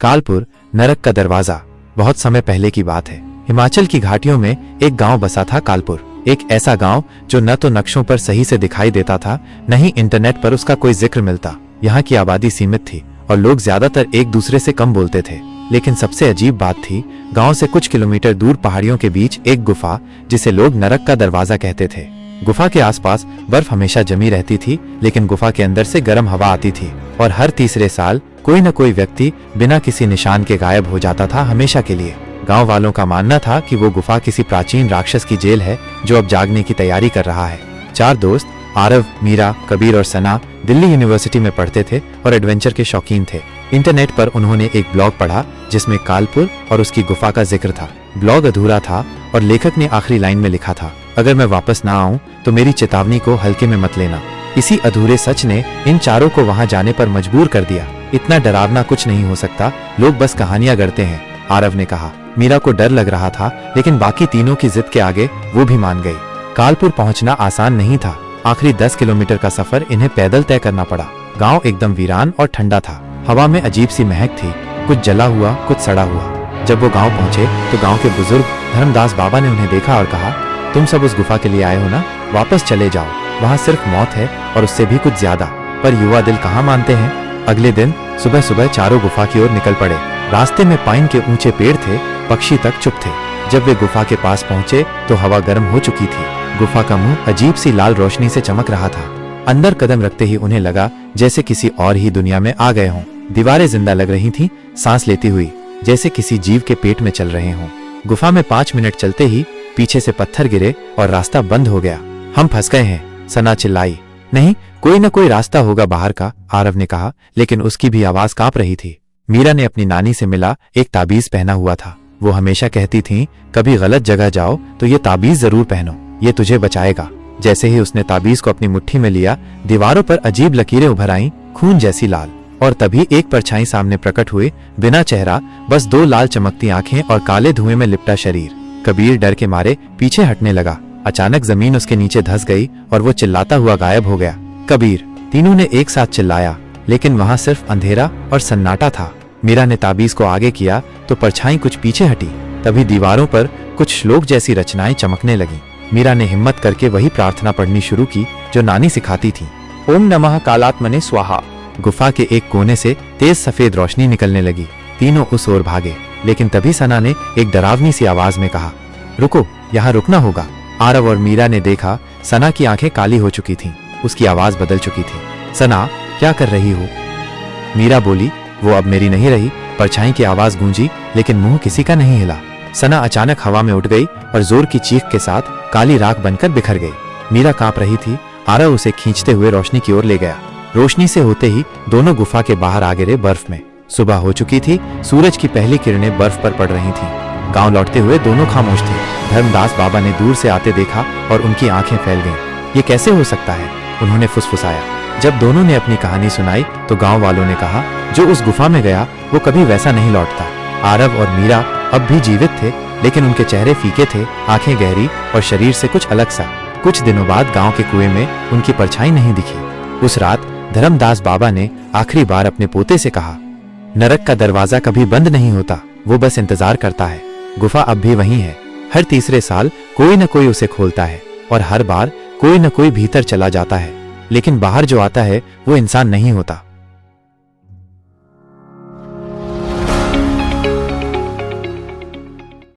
कालपुर, नरक का दरवाजा। बहुत समय पहले की बात है। हिमाचल की घाटियों में एक गांव बसा था कालपुर। एक ऐसा गांव जो न तो नक्शों पर सही से दिखाई देता था, न ही इंटरनेट पर उसका कोई जिक्र मिलता। यहाँ की आबादी सीमित थी और लोग ज्यादातर एक दूसरे से कम बोलते थे। लेकिन सबसे अजीब बात थी, गांव से कुछ किलोमीटर दूर पहाड़ियों के बीच एक गुफा, जिसे लोग नरक का दरवाजा कहते थे। गुफा के आसपास बर्फ हमेशा जमी रहती थी, लेकिन गुफा के अंदर से गर्म हवा आती थी और हर तीसरे साल कोई न कोई व्यक्ति बिना किसी निशान के गायब हो जाता था, हमेशा के लिए। गांव वालों का मानना था कि वो गुफा किसी प्राचीन राक्षस की जेल है जो अब जागने की तैयारी कर रहा है। 4 दोस्त, आरव, मीरा, कबीर और सना, दिल्ली यूनिवर्सिटी में पढ़ते थे और एडवेंचर के शौकीन थे। इंटरनेट पर उन्होंने एक ब्लॉग पढ़ा जिसमें कालपुर और उसकी गुफा का जिक्र था। ब्लॉग अधूरा था और लेखक ने आखिरी लाइन में लिखा था, अगर मैं वापस ना आऊं तो मेरी चेतावनी को हल्के में मत लेना। इसी अधूरे सच ने इन चारों को वहां जाने पर मजबूर कर दिया। इतना डरावना कुछ नहीं हो सकता, लोग बस कहानियां गढ़ते हैं, आरव ने कहा। मीरा को डर लग रहा था, लेकिन बाकी तीनों की जिद के आगे वो भी मान गई। कालपुर पहुंचना आसान नहीं था। आखिरी 10 किलोमीटर का सफर इन्हें पैदल तय करना पड़ा। गांव एकदम वीरान और ठंडा था। हवा में अजीब सी महक थी, कुछ जला हुआ, कुछ सड़ा हुआ। जब वो गांव पहुंचे तो गांव के बुजुर्ग धर्मदास बाबा ने उन्हें देखा और कहा, तुम सब उस गुफा के लिए आए हो ना, वापस चले जाओ, वहाँ सिर्फ मौत है और उससे भी कुछ ज्यादा। पर युवा दिल कहाँ मानते हैं। अगले दिन सुबह सुबह चारों गुफा की ओर निकल पड़े। रास्ते में पाइन के ऊंचे पेड़ थे, पक्षी तक चुप थे। जब वे गुफा के पास पहुंचे तो हवा गर्म हो चुकी थी। गुफा का मुंह अजीब सी लाल रोशनी से चमक रहा था। अंदर कदम रखते ही उन्हें लगा जैसे किसी और ही दुनिया में आ गए हों। दीवारें जिंदा लग रही थीं, सांस लेती हुई, जैसे किसी जीव के पेट में चल रहे हों। गुफा में 5 मिनट चलते ही पीछे से पत्थर गिरे और रास्ता बंद हो गया। हम फंस गए हैं, सना चिल्लाई। नहीं, कोई न कोई रास्ता होगा बाहर का, आरव ने कहा, लेकिन उसकी भी आवाज कांप रही थी। मीरा ने अपनी नानी से मिला एक ताबीज पहना हुआ था। वो हमेशा कहती थीं, कभी गलत जगह जाओ तो ये ताबीज जरूर पहनो, ये तुझे बचाएगा। जैसे ही उसने ताबीज को अपनी मुट्ठी में लिया, दीवारों पर अजीब लकीरें उभर आईं, खून जैसी लाल। और तभी एक परछाई सामने प्रकट हुई, बिना चेहरा, बस 2 लाल चमकती आंखें और काले धुएं में लिपटा शरीर। कबीर डर के मारे पीछे हटने लगा। अचानक जमीन उसके नीचे धंस गई और वो चिल्लाता हुआ गायब हो गया। कबीर, तीनों ने एक साथ चिल्लाया, लेकिन वहां सिर्फ अंधेरा और सन्नाटा था। मीरा ने ताबीज को आगे किया तो परछाई कुछ पीछे हटी। तभी दीवारों पर कुछ श्लोक जैसी रचनाएं चमकने लगीं। मीरा ने हिम्मत करके वही प्रार्थना पढ़नी शुरू की जो नानी सिखाती थी। ओम नमः कालात्मने स्वाहा। गुफा के एक कोने से तेज सफेद रोशनी निकलने लगी। तीनों उस ओर भागे, लेकिन तभी सना ने एक डरावनी सी आवाज में कहा, रुको, यहाँ रुकना होगा। आरव और मीरा ने देखा, सना की आंखें काली हो चुकी थीं, उसकी आवाज बदल चुकी थी। सना, क्या कर रही हो? मीरा बोली, वो अब मेरी नहीं रही। परछाई की आवाज गूंजी, लेकिन मुंह किसी का नहीं हिला। सना अचानक हवा में उठ गई और जोर की चीख के साथ काली राख बनकर बिखर गई। मीरा कांप रही थी। आरव उसे खींचते हुए रोशनी की ओर ले गया। रोशनी से होते ही दोनों गुफा के बाहर आ गिरे बर्फ में। सुबह हो चुकी थी, सूरज की पहली किरणें बर्फ पर पड़ रही थीं। गांव लौटते हुए दोनों खामोश थे। धर्मदास बाबा ने दूर से आते देखा और उनकी आंखें फैल गईं। ये कैसे हो सकता है? उन्होंने फुसफुसाया। जब दोनों ने अपनी कहानी सुनाई तो गांव वालों ने कहा, जो उस गुफा में गया वो कभी वैसा नहीं लौटता। आरव और मीरा अब भी जीवित थे, लेकिन उनके चेहरे फीके थे, आंखें गहरी और शरीर से कुछ अलग सा। कुछ दिनों बाद गांव के कुएं में उनकी परछाई नहीं दिखी। उस रात धर्मदास बाबा ने आखिरी बार अपने पोते से कहा, नरक का दरवाजा कभी बंद नहीं होता, वो बस इंतजार करता है। गुफा अब भी वहीं है। हर तीसरे साल कोई न कोई उसे खोलता है और हर बार कोई न कोई भीतर चला जाता है, लेकिन बाहर जो आता है वो इंसान नहीं होता।